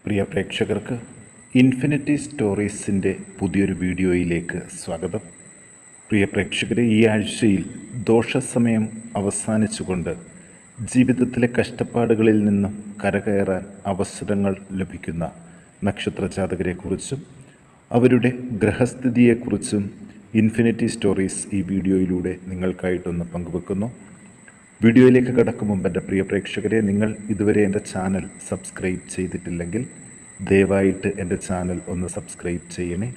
പ്രിയ പ്രേക്ഷകർക്ക് ഇൻഫിനിറ്റി സ്റ്റോറീസിൻ്റെ പുതിയൊരു വീഡിയോയിലേക്ക് സ്വാഗതം. പ്രിയ പ്രേക്ഷകരെ, ഈ ആഴ്ചയിൽ ദോഷസമയം അവസാനിച്ചുകൊണ്ട് ജീവിതത്തിലെ കഷ്ടപ്പാടുകളിൽ നിന്നും കരകയറാൻ അവസരങ്ങൾ ലഭിക്കുന്ന നക്ഷത്രജാതകരെക്കുറിച്ചും അവരുടെ ഗ്രഹസ്ഥിതിയെക്കുറിച്ചും ഇൻഫിനിറ്റി സ്റ്റോറീസ് ഈ വീഡിയോയിലൂടെ നിങ്ങൾക്കായിട്ടൊന്ന് പങ്കുവെക്കുന്നു. വീഡിയോയിലേക്ക് കടക്കും മുമ്പ് എൻ്റെ പ്രിയ പ്രേക്ഷകരെ, നിങ്ങൾ ഇതുവരെ എൻ്റെ ചാനൽ സബ്സ്ക്രൈബ് ചെയ്തിട്ടില്ലെങ്കിൽ ദയവായിട്ട് എൻ്റെ ചാനൽ ഒന്ന് സബ്സ്ക്രൈബ് ചെയ്യണേ.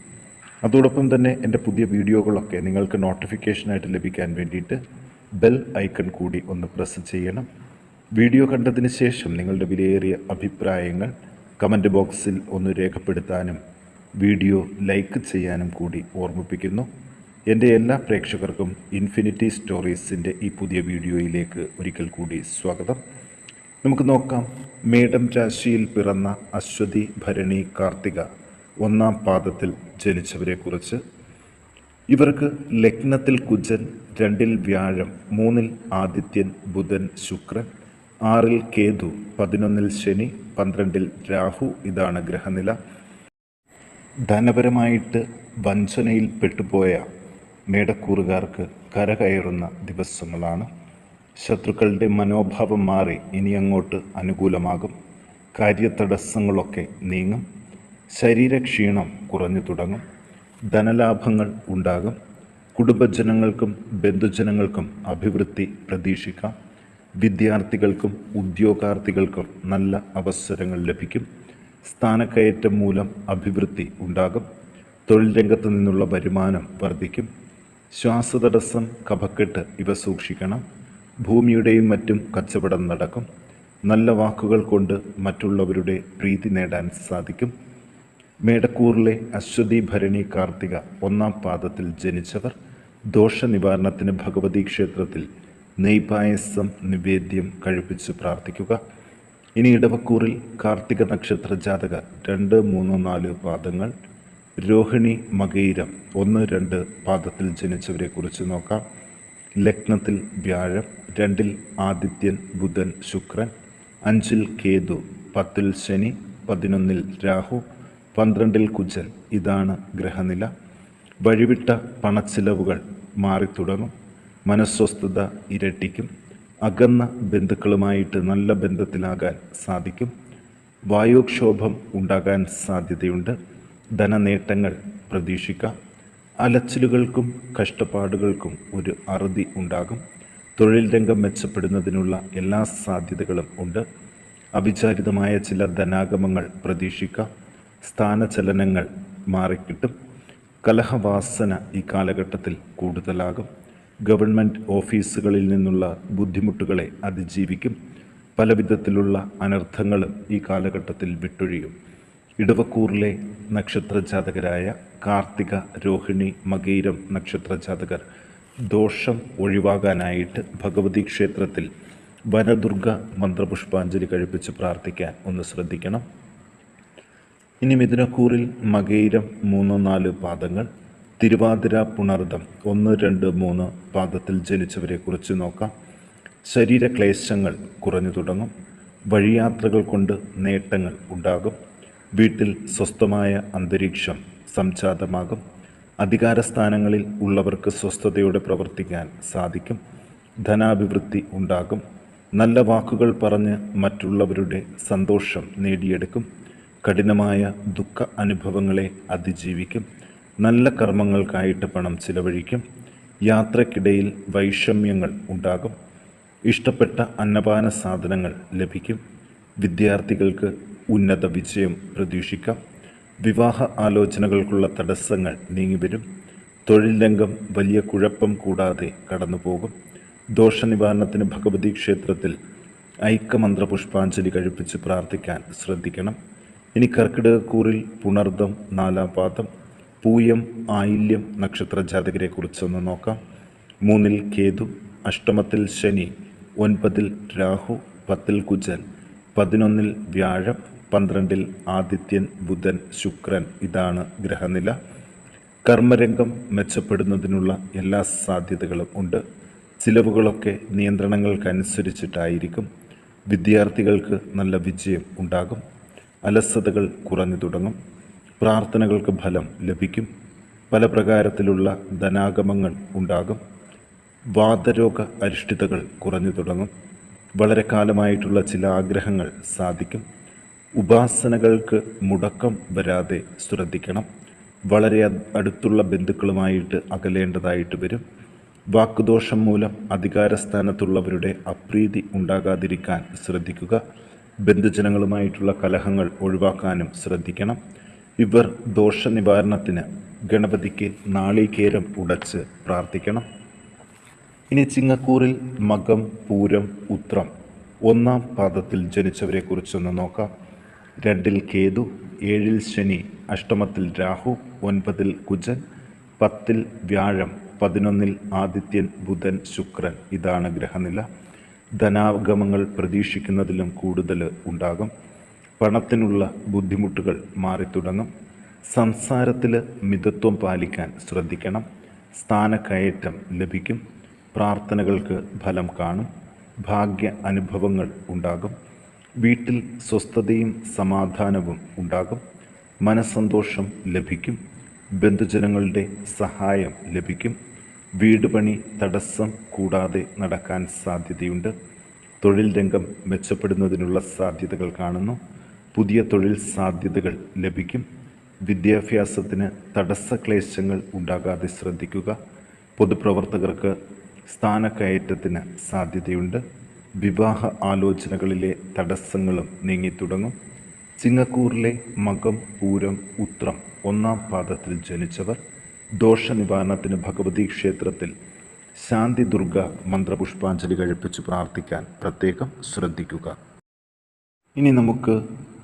അതോടൊപ്പം തന്നെ എൻ്റെ പുതിയ വീഡിയോകളൊക്കെ നിങ്ങൾക്ക് നോട്ടിഫിക്കേഷനായിട്ട് ലഭിക്കാൻ വേണ്ടിയിട്ട് ബെൽ ഐക്കൺ കൂടി ഒന്ന് പ്രസ് ചെയ്യണം. വീഡിയോ കണ്ടതിന് ശേഷം നിങ്ങളുടെ വിലയേറിയ അഭിപ്രായങ്ങൾ കമൻറ്റ് ബോക്സിൽ ഒന്ന് രേഖപ്പെടുത്താനും വീഡിയോ ലൈക്ക് ചെയ്യാനും കൂടി ഓർമ്മിപ്പിക്കുന്നു. എൻ്റെ എല്ലാ പ്രേക്ഷകർക്കും ഇൻഫിനിറ്റി സ്റ്റോറീസിൻ്റെ ഈ പുതിയ വീഡിയോയിലേക്ക് ഒരിക്കൽ കൂടി സ്വാഗതം. നമുക്ക് നോക്കാം, മേടം രാശിയിൽ പിറന്ന അശ്വതി, ഭരണി, കാർത്തിക ഒന്നാം പാദത്തിൽ ജനിച്ചവരെക്കുറിച്ച്. ഇവർക്ക് ലഗ്നത്തിൽ കുജൻ, 2-ൽ വ്യാഴം, 3-ൽ ആദിത്യൻ, ബുധൻ, ശുക്രൻ, 6-ൽ കേതു, 11-ൽ ശനി, 12-ൽ രാഹു. ഇതാണ് ഗ്രഹനില. ധനപരമായിട്ട് വഞ്ചനയിൽ പെട്ടുപോയ മേടക്കൂറുകാർക്ക് കരകയറുന്ന ദിവസങ്ങളാണ്. ശത്രുക്കളുടെ മനോഭാവം മാറി ഇനി അങ്ങോട്ട് അനുകൂലമാകും. കാര്യതടസ്സങ്ങളൊക്കെ നീങ്ങും. ശരീരക്ഷീണം കുറഞ്ഞു തുടങ്ങും. ധനലാഭങ്ങൾ ഉണ്ടാകും. കുടുംബജനങ്ങൾക്കും ബന്ധുജനങ്ങൾക്കും അഭിവൃദ്ധി പ്രതീക്ഷിക്കാം. വിദ്യാർത്ഥികൾക്കും ഉദ്യോഗാർത്ഥികൾക്കും നല്ല അവസരങ്ങൾ ലഭിക്കും. സ്ഥാനക്കയറ്റം മൂലം അഭിവൃദ്ധി ഉണ്ടാകും. തൊഴിൽ രംഗത്ത് നിന്നുള്ള വരുമാനം വർദ്ധിക്കും. ശ്വാസതടസ്സം, കഫക്കെട്ട് ഇവ സൂക്ഷിക്കണം. ഭൂമിയുടെയും മറ്റും കച്ചവടം നടക്കും. നല്ല വാക്കുകൾ കൊണ്ട് മറ്റുള്ളവരുടെ പ്രീതി നേടാൻ സാധിക്കും. മേടക്കൂറിലെ അശ്വതി, ഭരണി, കാർത്തിക ഒന്നാം പാദത്തിൽ ജനിച്ചവർ ദോഷനിവാരണത്തിന് ഭഗവതി ക്ഷേത്രത്തിൽ നെയ്പായസം നിവേദ്യം കഴിപ്പിച്ച് പ്രാർത്ഥിക്കുക. ഇനി ഇടവക്കൂറിൽ കാർത്തിക നക്ഷത്ര ജാതക 2, 3, 4 പാദങ്ങൾ, രോഹിണി, മകയിരം 1, 2 പാദത്തിൽ ജനിച്ചവരെക്കുറിച്ച് നോക്കാം. ലഗ്നത്തിൽ വ്യാഴം, 2-ൽ ആദിത്യൻ, ബുധൻ, ശുക്രൻ, 5-ൽ കേതു, 10-ൽ ശനി, 11-ൽ രാഹു, 12-ൽ കുജൻ. ഇതാണ് ഗ്രഹനില. വഴിവിട്ട പണച്ചിലവുകൾ മാറിത്തുടങ്ങും. മനസ്വസ്ഥത ഇരട്ടിക്കും. അകന്ന ബന്ധുക്കളുമായിട്ട് നല്ല ബന്ധത്തിലാകാൻ സാധിക്കും. വായുക്ഷോഭം ഉണ്ടാകാൻ സാധ്യതയുണ്ട്. ധനനേട്ടങ്ങൾ പ്രതീക്ഷിക്കാം. അലച്ചിലുകൾക്കും കഷ്ടപ്പാടുകൾക്കും ഒരു അറുതി ഉണ്ടാകും. തൊഴിൽ രംഗം മെച്ചപ്പെടുന്നതിനുള്ള എല്ലാ സാധ്യതകളും ഉണ്ട്. അവിചാരിതമായ ചില ധനാഗമങ്ങൾ പ്രതീക്ഷിക്കാം. സ്ഥാനചലനങ്ങൾ മാറിക്കിട്ടും. കലഹവാസന ഈ കാലഘട്ടത്തിൽ കൂടുതലാകും. ഗവൺമെൻറ് ഓഫീസുകളിൽ നിന്നുള്ള ബുദ്ധിമുട്ടുകളെ അതിജീവിക്കും. പലവിധത്തിലുള്ള അനർത്ഥങ്ങളും ഈ കാലഘട്ടത്തിൽ വിട്ടൊഴിയും. ഇടവക്കൂറിലെ നക്ഷത്രജാതകരായ കാർത്തിക, രോഹിണി, മകയിരം നക്ഷത്രജാതകർ ദോഷം ഒഴിവാകാനായിട്ട് ഭഗവതി ക്ഷേത്രത്തിൽ വനദുർഗ മന്ത്രപുഷ്പാഞ്ജലി കഴിപ്പിച്ച് പ്രാർത്ഥിക്കാൻ ഒന്ന് ശ്രദ്ധിക്കണം. ഇനി മിഥുനക്കൂറിൽ മകയിരം 3, 4 പാദങ്ങൾ, തിരുവാതിര, പുണർദം 1, 2, 3 പാദത്തിൽ ജനിച്ചവരെക്കുറിച്ച് നോക്കാം. ശരീരക്ലേശങ്ങൾ കുറഞ്ഞു തുടങ്ങും. വഴിയാത്രകൾ കൊണ്ട് നേട്ടങ്ങൾ ഉണ്ടാകും. വീട്ടിൽ സ്വസ്ഥമായ അന്തരീക്ഷം സംജാതമാകും. അധികാരസ്ഥാനങ്ങളിൽ ഉള്ളവർക്ക് സ്വസ്ഥതയോടെ പ്രവർത്തിക്കാൻ സാധിക്കും. ധനാഭിവൃദ്ധി ഉണ്ടാകും. നല്ല വാക്കുകൾ പറഞ്ഞ് മറ്റുള്ളവരുടെ സന്തോഷം നേടിയെടുക്കും. കഠിനമായ ദുഃഖ അനുഭവങ്ങളെ അതിജീവിക്കും. നല്ല കർമ്മങ്ങൾക്കായിട്ട് പണം ചിലവഴിക്കും. യാത്രക്കിടയിൽ വൈഷമ്യങ്ങൾ ഉണ്ടാകും. ഇഷ്ടപ്പെട്ട അന്നപാന സാധനങ്ങൾ ലഭിക്കും. വിദ്യാർത്ഥികൾക്ക് ഉന്നത വിജയം പ്രതീക്ഷിക്കാം. വിവാഹ ആലോചനകൾക്കുള്ള തടസ്സങ്ങൾ നീങ്ങിവരും. തൊഴിൽ രംഗം വലിയ കുഴപ്പം കൂടാതെ കടന്നുപോകും. ദോഷനിവാരണത്തിന് ഭഗവതി ക്ഷേത്രത്തിൽ ഐക്യമന്ത്ര പുഷ്പാഞ്ജലി കഴിപ്പിച്ച് പ്രാർത്ഥിക്കാൻ ശ്രദ്ധിക്കണം. ഇനി കർക്കിടകക്കൂറിൽ പുണർദം 4-ാം പാദം, പൂയം, ആയില്യം നക്ഷത്രജാതകരെക്കുറിച്ചൊന്ന് നോക്കാം. 3-ൽ കേതു, അഷ്ടമത്തിൽ ശനി, 9-ൽ രാഹു, 10-ൽ കുജൻ, 11-ൽ വ്യാഴം, 12-ൽ ആദിത്യൻ, ബുധൻ, ശുക്രൻ. ഇതാണ് ഗ്രഹനില. കർമ്മരംഗം മെച്ചപ്പെടുന്നതിനുള്ള എല്ലാ സാധ്യതകളും ഉണ്ട്. ചിലവുകളൊക്കെ നിയന്ത്രണങ്ങൾക്കനുസരിച്ചിട്ടായിരിക്കും. വിദ്യാർത്ഥികൾക്ക് നല്ല വിജയം ഉണ്ടാകും. അലസതകൾ കുറഞ്ഞു തുടങ്ങും. പ്രാർത്ഥനകൾക്ക് ഫലം ലഭിക്കും. പല പ്രകാരത്തിലുള്ള ധനാഗമങ്ങൾ ഉണ്ടാകും. വാതരോഗ അരിഷ്ടതകൾ കുറഞ്ഞു തുടങ്ങും. വളരെ കാലമായിട്ടുള്ള ചില ആഗ്രഹങ്ങൾ സാധിക്കും. ഉപാസനകൾക്ക് മുടക്കം വരാതെ ശ്രദ്ധിക്കണം. വളരെ അടുത്തുള്ള ബന്ധുക്കളുമായിട്ട് അകലേണ്ടതായിട്ട് വരും. വാക്കുദോഷം മൂലം അധികാരസ്ഥാനത്തുള്ളവരുടെ അപ്രീതി ഉണ്ടാകാതിരിക്കാൻ ശ്രദ്ധിക്കുക. ബന്ധുജനങ്ങളുമായിട്ടുള്ള കലഹങ്ങൾ ഒഴിവാക്കാനും ശ്രദ്ധിക്കണം. ഇവർ ദോഷനിവാരണത്തിന് ഗണപതിക്ക് നാളികേരം ഉടച്ച് പ്രാർത്ഥിക്കണം. ഇനി ചിങ്ങക്കൂറിൽ മകം, പൂരം, ഉത്രം ഒന്നാം പാദത്തിൽ ജനിച്ചവരെ കുറിച്ചൊന്ന് നോക്കാം. 2-ൽ കേതു, 7-ൽ ശനി, അഷ്ടമത്തിൽ രാഹു, 9-ൽ കുജൻ, 10-ൽ വ്യാഴം, 11-ൽ ആദിത്യൻ, ബുധൻ, ശുക്രൻ. ഇതാണ് ഗ്രഹനില. ധനാഗമങ്ങൾ പ്രതീക്ഷിക്കുന്നതിലും കൂടുതൽ ഉണ്ടാകും. പണത്തിനുള്ള ബുദ്ധിമുട്ടുകൾ മാറിത്തുടങ്ങും. സംസാരത്തിൽ മിതത്വം പാലിക്കാൻ ശ്രദ്ധിക്കണം. സ്ഥാനക്കയറ്റം ലഭിക്കും. പ്രാർത്ഥനകൾക്ക് ഫലം കാണും. ഭാഗ്യ അനുഭവങ്ങൾ ഉണ്ടാകും. വീട്ടിൽ സ്വസ്ഥതയും സമാധാനവും ഉണ്ടാകും. മനസ്സന്തോഷം ലഭിക്കും. ബന്ധുജനങ്ങളുടെ സഹായം ലഭിക്കും. വീട് പണി തടസ്സം കൂടാതെ നടക്കാൻ സാധ്യതയുണ്ട്. തൊഴിൽ രംഗം മെച്ചപ്പെടുന്നതിനുള്ള സാധ്യതകൾ കാണുന്നു. പുതിയ തൊഴിൽ സാധ്യതകൾ ലഭിക്കും. വിദ്യാഭ്യാസത്തിന് തടസ്സക്ലേശങ്ങൾ ഉണ്ടാകാതെ ശ്രദ്ധിക്കുക. പൊതുപ്രവർത്തകർക്ക് സ്ഥാനക്കയറ്റത്തിന് സാധ്യതയുണ്ട്. വിവാഹ ആലോചനകളിലെ തടസ്സങ്ങളും നീങ്ങിത്തുടങ്ങും. ചിങ്ങക്കൂറിലെ മകം, പൂരം, ഉത്രം ഒന്നാം പാദത്തിൽ ജനിച്ചവർ ദോഷനിവാരണത്തിന് ഭഗവതി ക്ഷേത്രത്തിൽ ശാന്തി ദുർഗ മന്ത്രപുഷ്പാഞ്ജലി കഴിപ്പിച്ച് പ്രാർത്ഥിക്കാൻ പ്രത്യേകം ശ്രദ്ധിക്കുക. ഇനി നമുക്ക്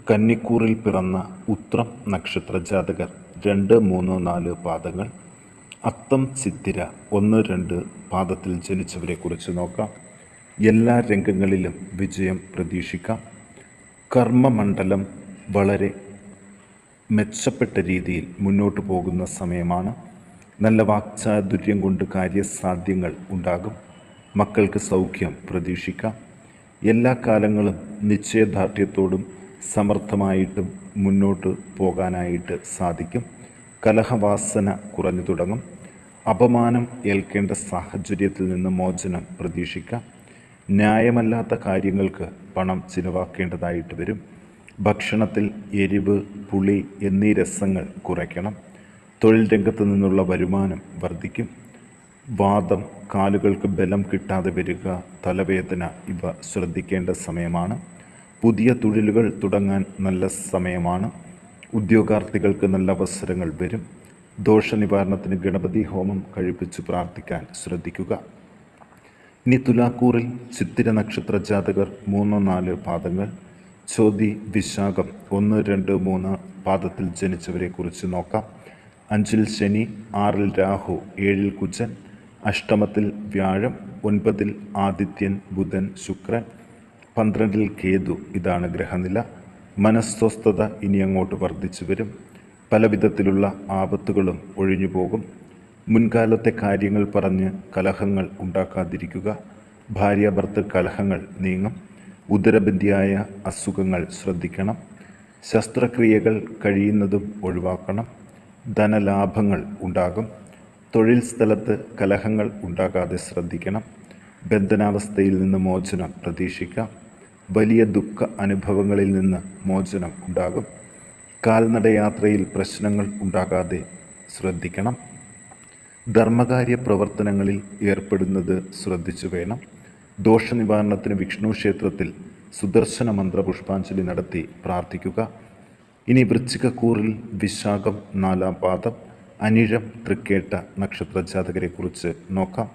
കന്നിക്കൂറിൽ പിറന്ന ഉത്രം നക്ഷത്ര ജാതകർ 2, 3, 4 പാദങ്ങൾ, അത്തം, ചിത്തിര 1, 2 പാദത്തിൽ ജനിച്ചവരെ കുറിച്ച് നോക്കാം. എല്ലാ രംഗങ്ങളിലും വിജയം പ്രതീക്ഷിക്കാം. കർമ്മമണ്ഡലം വളരെ മെച്ചപ്പെട്ട രീതിയിൽ മുന്നോട്ട് പോകുന്ന സമയമാണ്. നല്ല വാക്ചാതുര്യം കൊണ്ട് കാര്യസാധ്യങ്ങൾ ഉണ്ടാകും. മക്കൾക്ക് സൗഖ്യം പ്രതീക്ഷിക്കാം. എല്ലാ കാലങ്ങളും നിശ്ചയദാർഢ്യത്തോടും സമർത്ഥമായിട്ടും മുന്നോട്ട് പോകാനായിട്ട് സാധിക്കും. കലഹവാസന കുറഞ്ഞു തുടങ്ങും. അപമാനം ഏൽക്കേണ്ട സാഹചര്യത്തിൽ നിന്ന് മോചനം പ്രതീക്ഷിക്കാം. ന്യായമല്ലാത്ത കാര്യങ്ങൾക്ക് പണം ചിലവാക്കേണ്ടതായിട്ട് വരും. ഭക്ഷണത്തിൽ എരിവ്, പുളി എന്നീ രസങ്ങൾ കുറയ്ക്കണം. തൊഴിൽ രംഗത്ത് നിന്നുള്ള വരുമാനം വർദ്ധിക്കും. വാദം, കാലുകൾക്ക് ബലം കിട്ടാതെ വരിക, തലവേദന ഇവ ശ്രദ്ധിക്കേണ്ട സമയമാണ്. പുതിയ തൊഴിലുകൾ തുടങ്ങാൻ നല്ല സമയമാണ്. ഉദ്യോഗാർത്ഥികൾക്ക് നല്ല അവസരങ്ങൾ വരും. ദോഷനിവാരണത്തിന് ഗണപതി ഹോമം കഴിപ്പിച്ച് പ്രാർത്ഥിക്കാൻ ശ്രദ്ധിക്കുക. ഇനി തുലാക്കൂറിൽ ചിത്തിര നക്ഷത്ര ജാതകർ 3, 4 പാദങ്ങൾ, ചോതി, വിശാഖം 1, 2, 3 പാദത്തിൽ ജനിച്ചവരെ കുറിച്ച് നോക്കാം. 5-ൽ ശനി, 6-ൽ രാഹു, 7-ൽ കുജൻ, അഷ്ടമത്തിൽ വ്യാഴം, 9-ൽ ആദിത്യൻ, ബുധൻ, ശുക്രൻ, 12-ൽ കേതു. ഇതാണ് ഗ്രഹനില. മനസ്വസ്ഥത ഇനി അങ്ങോട്ട് വർദ്ധിച്ചു വരും. പല വിധത്തിലുള്ള ആപത്തുകളും ഒഴിഞ്ഞു പോകും. മുൻകാലത്തെ കാര്യങ്ങൾ പറഞ്ഞ് കലഹങ്ങൾ ഉണ്ടാക്കാതിരിക്കുക. ഭാര്യാഭർത്തൃ കലഹങ്ങൾ നീങ്ങും. ഉദരബന്ധിയായ അസുഖങ്ങൾ ശ്രദ്ധിക്കണം. ശസ്ത്രക്രിയകൾ കഴിയുന്നതും ഒഴിവാക്കണം. ധനലാഭങ്ങൾ ഉണ്ടാകും. തൊഴിൽ സ്ഥലത്ത് കലഹങ്ങൾ ഉണ്ടാകാതെ ശ്രദ്ധിക്കണം. ബന്ധനാവസ്ഥയിൽ നിന്ന് മോചനം പ്രതീക്ഷിക്കാം. വലിയ ദുഃഖ അനുഭവങ്ങളിൽ നിന്ന് മോചനം ഉണ്ടാകും. കാൽനടയാത്രയിൽ പ്രശ്നങ്ങൾ ഉണ്ടാകാതെ ശ്രദ്ധിക്കണം. ധർമ്മകാര്യ പ്രവർത്തനങ്ങളിൽ ഏർപ്പെടുന്നത് ശ്രദ്ധിച്ചു വേണം. ദോഷനിവാരണത്തിന് വിഷ്ണു ക്ഷേത്രത്തിൽ സുദർശന മന്ത്ര പുഷ്പാഞ്ജലി നടത്തി പ്രാർത്ഥിക്കുക. ഇനി വൃശ്ചികക്കൂറിൽ വിശാഖം 4-ാം പാദം, അനിഴം, തൃക്കേട്ട നക്ഷത്ര ജാതകരെ കുറിച്ച് നോക്കാം.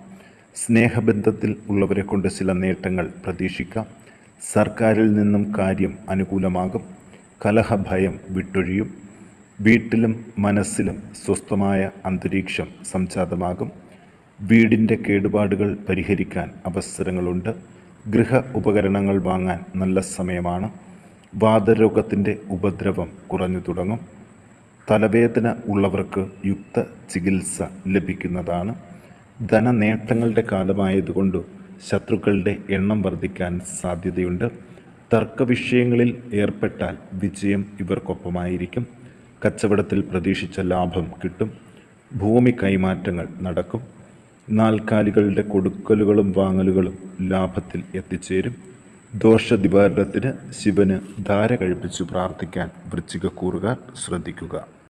സ്നേഹബന്ധത്തിൽ ഉള്ളവരെ കൊണ്ട് ചില നേട്ടങ്ങൾ പ്രതീക്ഷിക്കാം. സർക്കാരിൽ നിന്നും കാര്യം അനുകൂലമാകും. കലഹഭയം വിട്ടൊഴിയും. വീട്ടിലും മനസ്സിലും സ്വസ്ഥമായ അന്തരീക്ഷം സംജാതമാകും. വീടിൻ്റെ കേടുപാടുകൾ പരിഹരിക്കാൻ അവസരങ്ങളുണ്ട്. ഗൃഹ ഉപകരണങ്ങൾ വാങ്ങാൻ നല്ല സമയമാണ്. വാതരോഗത്തിൻ്റെ ഉപദ്രവം കുറഞ്ഞു തുടങ്ങും. തലവേദന ഉള്ളവർക്ക് യുക്ത ചികിത്സ ലഭിക്കുന്നതാണ്. ധനനേട്ടങ്ങളുടെ കാലമായതുകൊണ്ട് ശത്രുക്കളുടെ എണ്ണം വർദ്ധിക്കാൻ സാധ്യതയുണ്ട്. തർക്കവിഷയങ്ങളിൽ ഏർപ്പെട്ടാൽ വിജയം ഇവർക്കൊപ്പമായിരിക്കും. കച്ചവടത്തിൽ പ്രതീക്ഷിച്ച ലാഭം കിട്ടും. ഭൂമി കൈമാറ്റങ്ങൾ നടക്കും. നാൽക്കാലികളുടെ കൊടുക്കലുകളും വാങ്ങലുകളും ലാഭത്തിൽ എത്തിച്ചേരും. ദോഷനിവാരണത്തിന് ശിവന് ധാര കഴിപ്പിച്ചു പ്രാർത്ഥിക്കാൻ വൃശ്ചികക്കൂറുകാർ ശ്രദ്ധിക്കുക.